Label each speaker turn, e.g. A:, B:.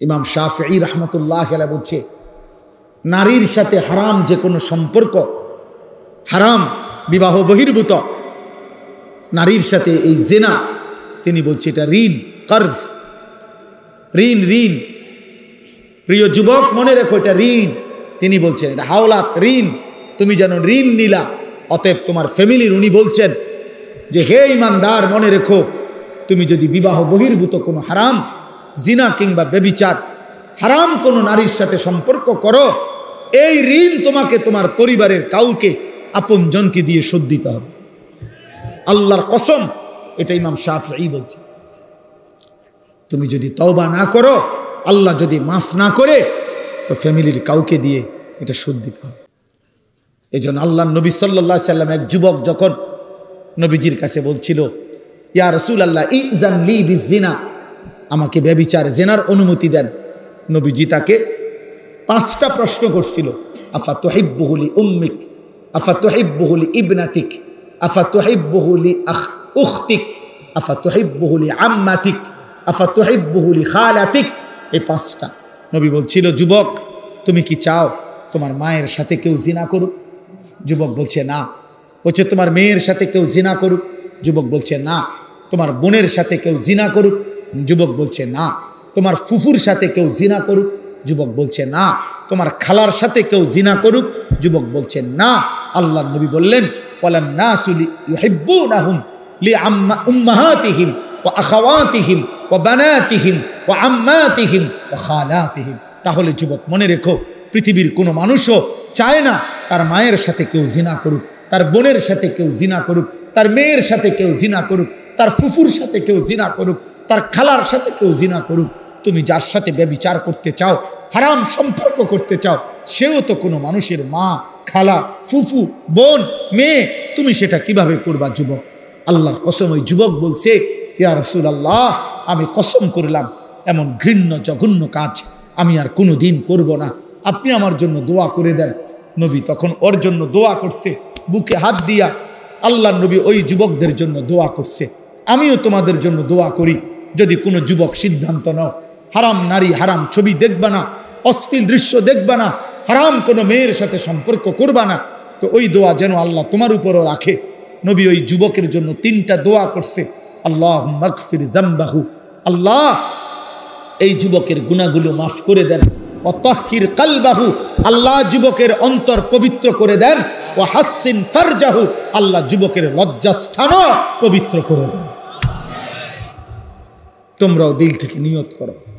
A: ইমাম শাফিঈ রাহমাতুল্লাহ আলাইহি বলছে, নারীর সাথে হারাম যে কোনো সম্পর্ক, হারাম বিবাহ বহির্ভূত নারীর সাথে এই জিনা, তিনি বলছে এটা ঋণ, কর্জ, ঋণ। ঋণ, প্রিয় যুবক মনে রেখো, এটা ঋণ। তিনি বলছেন এটা হাওলাত, ঋণ। তুমি যেন ঋণ নিলা, অতএব তোমার ফ্যামিলির উনি বলছেন যে হে ইমানদার মনে রেখো, তুমি যদি বিবাহ বহির্ভূত কোনো হারাম, জিনা কিংবা ব্যভিচার, হারাম কোনো নারীর সাথে সম্পর্ক করো, এই ঋণ তোমাকে তোমার পরিবারের কাউকে আপনজনকে দিয়ে শোধ দিতে হবে। আল্লাহর কসম, এটা ইমাম শাফিঈ বলছে। তুমি যদি তওবা না করো, আল্লাহ যদি মাফ না করে, তো ফ্যামিলির কাউকে দিয়ে এটা শোধ দিতে হবে। এই জন্য আল্লাহ নবী সাল্লাল্লাহু আলাইহি সাল্লাম, এক যুবক যখন নবীজির কাছে বলছিল, ইয়া রাসূলুল্লাহ ইযান লি বিজিনা, আমাকে ব্যভিচার জেনার অনুমতি দেন, নবীজি তাকে 5টা প্রশ্ন করছিল। আফা তুহিব্বুহু লি উম্মিক, আফা তুহিব্বুহু লি ইবনাতিক, আফা তুহিব্বুহু লি উখতিক, আফা তুহিব্বুহু লি আম্মাতিক, আফা তুহিব্বুহু লি খালাতিক। এই 5টা নবী বলছিল, যুবক তুমি কি চাও তোমার মায়ের সাথে কেউ জিনা করুক? যুবক বলছে না। বলছে তোমার মেয়ের সাথে কেউ জিনা করুক? যুবক বলছে না। তোমার বোনের সাথে কেউ জিনা করুক? যুবক বলছে না। তোমার ফুফুর সাথে কেউ জিনা করুক? যুবক বলছে না। তোমার খালার সাথে কেউ জিনা করুক? যুবক বলছে না। আল্লাহর নবী বললেন, ওয়ালান নাসু ইউহিব্বুনাহুম লিউম্মাহাতিহিম ওয়া আখাওয়াতিহিম ওয়া বানাতিহিম ওয়া আম্মাতিহিম ওয়া খালাতিহিম। তাহলে যুবক মনে রেখো, পৃথিবীর কোনো মানুষও চায় না তার মায়ের সাথে কেউ জিনা করুক, তার বোনের সাথে কেউ জিনা করুক, তার মেয়ের সাথে কেউ জিনা করুক, তার ফুফুর সাথে কেউ জিনা করুক, তার খালার সাথে কেউ জিনা করুক। তুমি যার সাথে ব্যভিচার করতে চাও, হারাম সম্পর্ক করতে চাও, সেও তো কোনো মানুষের মা, খালা, ফুফু, বোন, মেয়ে। তুমি সেটা কিভাবে করবা যুবক? আল্লাহর কসম, ওই যুবক বলছে, ইয়া রাসূলুল্লাহ আমি কসম করলাম এমন ঘৃণ্য জঘন্য কাজ আমি আর কোনো দিন করব না, আপনি আমার জন্য দোয়া করে দেন। নবী তখন ওর জন্য দোয়া করছে, বুকে হাত দিয়া আল্লাহর নবী ওই যুবকদের জন্য দোয়া করছে। আমিও তোমাদের জন্য দোয়া করি, যদি কোনো যুবক সিদ্ধান্ত নাও হারাম নারী, হারাম ছবি দেখবা না, অশ্লীল দৃশ্য দেখবা না, হারাম কোনো মেয়ের সাথে সম্পর্ক করবা না, তো ওই দোয়া যেন আল্লাহ তোমার উপরও রাখে। নবী ওই যুবকের জন্য 3টা দোয়া করছে। আল্লাহুম্মা মাগফির যামবাহু, আল্লাহ এই যুবকের গুনাহগুলো মাফ করে দেন। ওয়া তাহহির কলবাহু, আল্লাহ যুবকের অন্তর পবিত্র করে দেন। ওয়া হাসসিন ফারজাহু, আল্লাহ যুবকের লজ্জাস্থানও পবিত্র করে দেন। তোমরাও দিল থেকে নিয়ত করো।